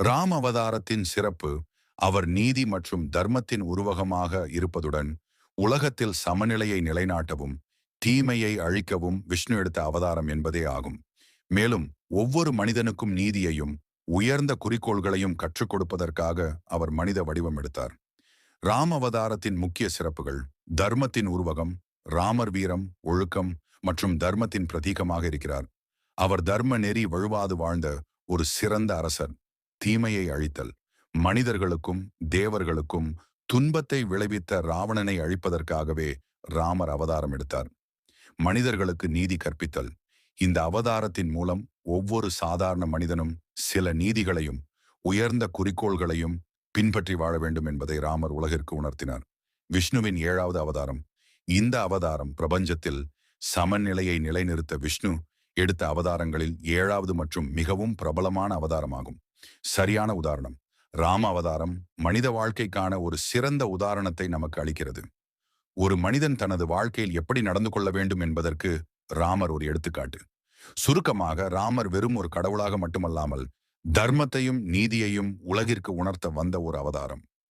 ராம் அவதாரத்தின் சிறப்பு அவர் நீதி மற்றும் தர்மத்தின் உருவகமாக இருப்பதுடன் உலகத்தில் சமநிலையை நிலைநாட்டவும் தீமையை அழிக்கவும் விஷ்ணு எடுத்த அவதாரம் என்பதே ஆகும். மேலும் ஒவ்வொரு மனிதனுக்கும் நீதியையும் உயர்ந்த குறிக்கோள்களையும் கற்றுக் கொடுப்பதற்காக அவர் மனித வடிவம் எடுத்தார். ராம் அவதாரத்தின் முக்கிய சிறப்புகள்: தர்மத்தின் உருவகம். ராமர் வீரம், ஒழுக்கம் மற்றும் தர்மத்தின் பிரதீகமாக இருக்கிறார். அவர் தர்ம நெறி வழுவாது வாழ்ந்த ஒரு சிறந்த அரசர். தீமையை அழித்தல். மனிதர்களுக்கும் தேவர்களுக்கும் துன்பத்தை விளைவித்த ராவணனை அழிப்பதற்காகவே ராமர் அவதாரம் எடுத்தார். மனிதர்களுக்கு நீதி கற்பித்தல். இந்த அவதாரத்தின் மூலம் ஒவ்வொரு சாதாரண மனிதனும் சில நீதிகளையும் உயர்ந்த குறிக்கோள்களையும் பின்பற்றி வாழ வேண்டும் என்பதை ராமர் உலகிற்கு உணர்த்தினார். விஷ்ணுவின் 7வது அவதாரம். இந்த அவதாரம் பிரபஞ்சத்தில் சமநிலையை நிலைநிறுத்த விஷ்ணு எடுத்த அவதாரங்களில் 7வது மற்றும் மிகவும் பிரபலமான அவதாரமாகும். சரியான உதாரணம்: ராம அவதாரம் மனித வாழ்க்கைக்கான ஒரு சிறந்த உதாரணத்தை நமக்கு அளிக்கிறது. ஒரு மனிதன் தனது வாழ்க்கையில் எப்படி நடந்து கொள்ள வேண்டும் என்பதற்கு ராமர் ஒரு எடுத்துக்காட்டு. சுருக்கமாக, ராமர் வெறும் ஒரு கடவுளாக மட்டுமல்லாமல் தர்மத்தையும் நீதியையும் உலகிற்கு உணர்த்த வந்த ஒரு அவதாரம்.